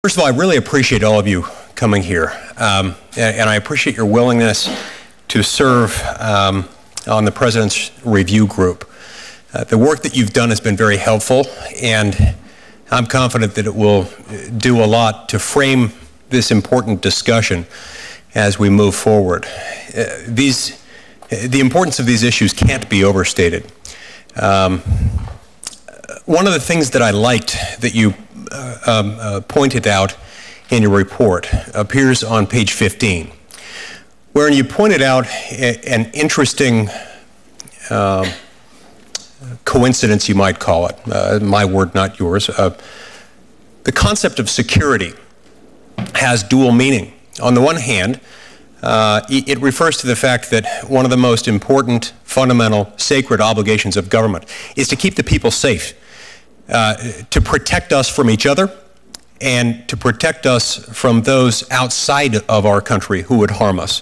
First of all, I really appreciate all of you coming here, and I appreciate your willingness to serve on the President's Review Group. The work that you've done has been very helpful, and I'm confident that it will do a lot to frame this important discussion as we move forward. The importance of these issues can't be overstated. One of the things that I liked that you pointed out in your report appears on page 15, wherein you pointed out an interesting coincidence, you might call it, my word, not yours. The concept of security has dual meaning. On the one hand, it refers to the fact that one of the most important, fundamental, sacred obligations of government is to keep the people safe, to protect us from each other, and to protect us from those outside of our country who would harm us.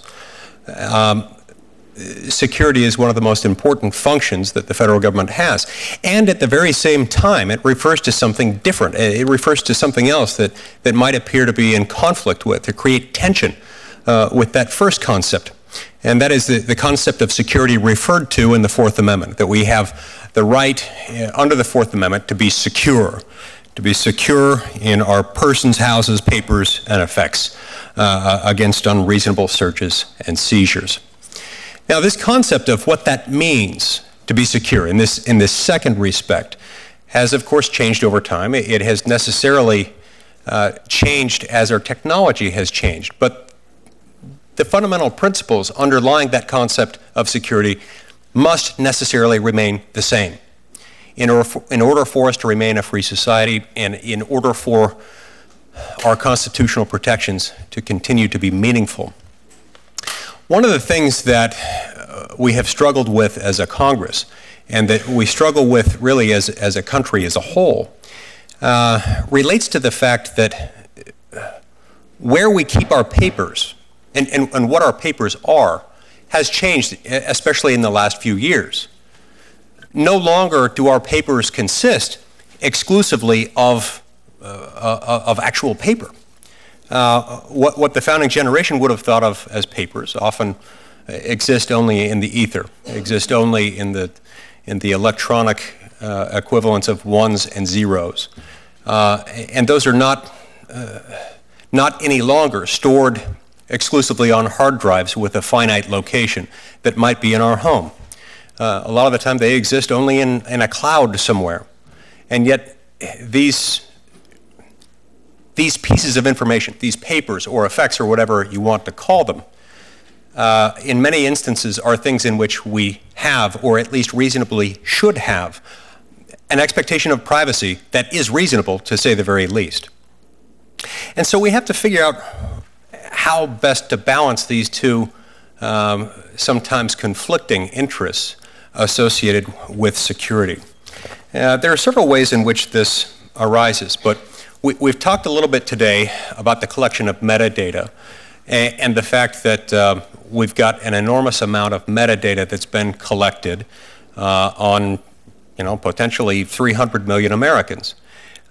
Security is one of the most important functions that the federal government has. And at the very same time, it refers to something different. It refers to something else that might appear to be in conflict with, to create tension with that first concept. And that is the concept of security referred to in the Fourth Amendment, that we have the right under the Fourth Amendment to be secure in our persons, houses, papers, and effects against unreasonable searches and seizures. Now, this concept of what that means to be secure in this second respect has, of course, changed over time. It has necessarily changed as our technology has changed, but the fundamental principles underlying that concept of security must necessarily remain the same. In order for us to remain a free society, and in order for our constitutional protections to continue to be meaningful. One of the things that we have struggled with as a Congress, and that we struggle with really as a country as a whole, relates to the fact that where we keep our papers and what our papers are has changed, especially in the last few years. No longer do our papers consist exclusively of actual paper. What the founding generation would have thought of as papers often exist only in the ether, exist only in the electronic equivalents of ones and zeros, and those are not any longer stored exclusively on hard drives with a finite location that might be in our home. A lot of the time they exist only in a cloud somewhere, and yet these pieces of information, these papers or effects or whatever you want to call them, in many instances are things in which we have, or at least reasonably should have, an expectation of privacy that is reasonable, to say the very least. And so we have to figure out how best to balance these two sometimes conflicting interests associated with security. There are several ways in which this arises, but we've talked a little bit today about the collection of metadata and the fact that we've got an enormous amount of metadata that's been collected on, potentially 300 million Americans.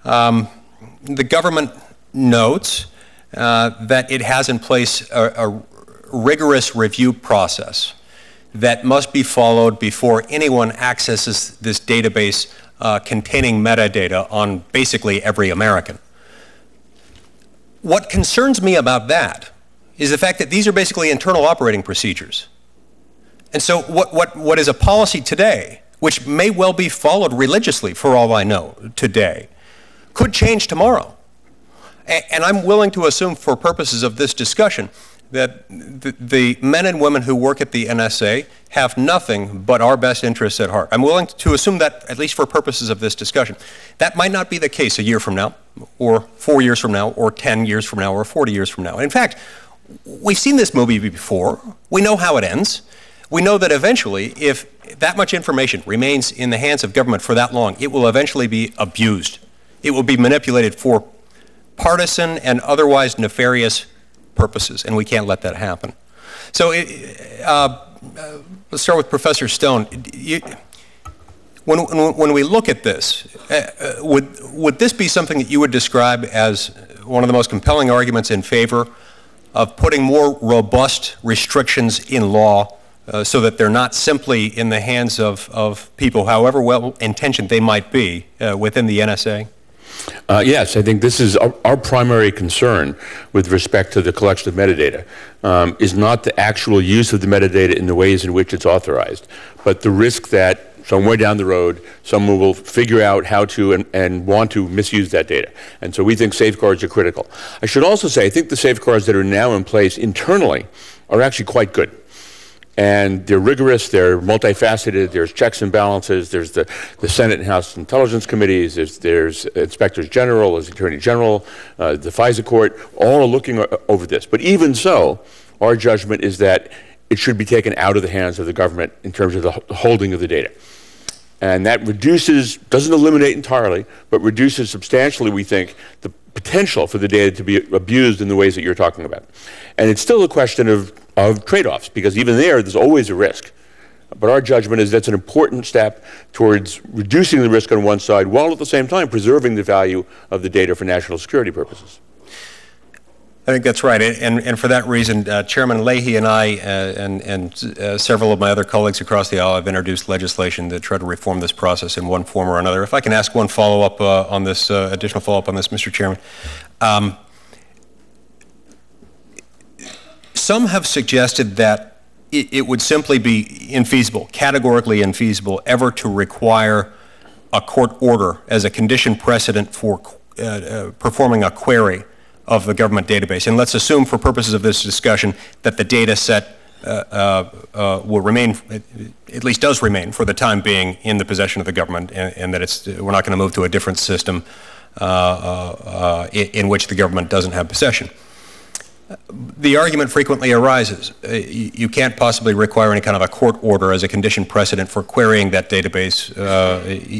The government notes that it has in place a rigorous review process that must be followed before anyone accesses this database containing metadata on basically every American. What concerns me about that is the fact that these are basically internal operating procedures. And so what is a policy today, which may well be followed religiously for all I know today, could change tomorrow. And I'm willing to assume for purposes of this discussion that the men and women who work at the NSA have nothing but our best interests at heart. I'm willing to assume that, at least for purposes of this discussion. That might not be the case a year from now, or 4 years from now, or 10 years from now, or 40 years from now. In fact, we've seen this movie before. We know how it ends. We know that eventually, if that much information remains in the hands of government for that long, it will eventually be abused. It will be manipulated for partisan and otherwise nefarious purposes, and we can't let that happen. So let's start with Professor Stone. When we look at this, would this be something that you would describe as one of the most compelling arguments in favor of putting more robust restrictions in law so that they're not simply in the hands of people, however well-intentioned they might be, within the NSA? Yes, I think this is our primary concern with respect to the collection of metadata, is not the actual use of the metadata in the ways in which it's authorized, but the risk that somewhere down the road, someone will figure out how to and want to misuse that data. And so we think safeguards are critical. I should also say, I think the safeguards that are now in place internally are actually quite good. And they're rigorous, they're multifaceted, there's checks and balances, there's the Senate and House Intelligence Committees, there's Inspectors General, there's Attorney General, the FISA Court, all are looking over this. But even so, our judgment is that it should be taken out of the hands of the government in terms of the holding of the data. And that reduces, doesn't eliminate entirely, but reduces substantially, we think, the potential for the data to be abused in the ways that you're talking about. And it's still a question of trade-offs, because even there's always a risk. But our judgment is that's an important step towards reducing the risk on one side, while at the same time preserving the value of the data for national security purposes. I think that's right, and for that reason, Chairman Leahy and I and several of my other colleagues across the aisle have introduced legislation that try to reform this process in one form or another. If I can ask one follow-up on this, additional follow-up on this, Mr. Chairman. Some have suggested that it would simply be infeasible, categorically infeasible, ever to require a court order as a condition precedent for performing a query of the government database. And let's assume, for purposes of this discussion, that the data set will remain, at least does remain for the time being, in the possession of the government, and that we're not going to move to a different system in which the government doesn't have possession. The argument frequently arises, you can't possibly require any kind of a court order as a condition precedent for querying that database,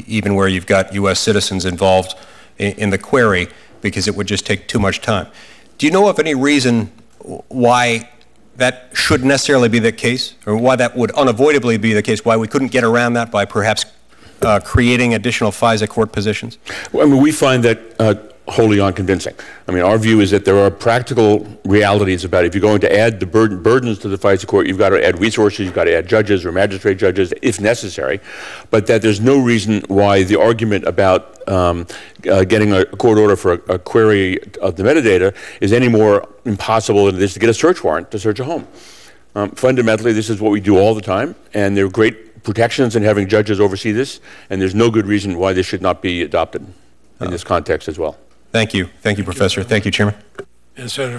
even where you've got U.S. citizens involved in the query, because it would just take too much time. Do you know of any reason why that should necessarily be the case, or why that would unavoidably be the case, why we couldn't get around that by perhaps creating additional FISA court positions? Well, I mean, we find that wholly unconvincing. I mean, our view is that there are practical realities about it. If you're going to add the burdens to the FISA court, you've got to add resources, you've got to add judges or magistrate judges if necessary, but that there's no reason why the argument about getting a court order for a query of the metadata is any more impossible than it is to get a search warrant to search a home. Fundamentally, this is what we do all the time, and there are great protections in having judges oversee this, and there's no good reason why this should not be adopted in this context as well. Thank you. Thank you, Professor. Thank you, Chairman. And Senator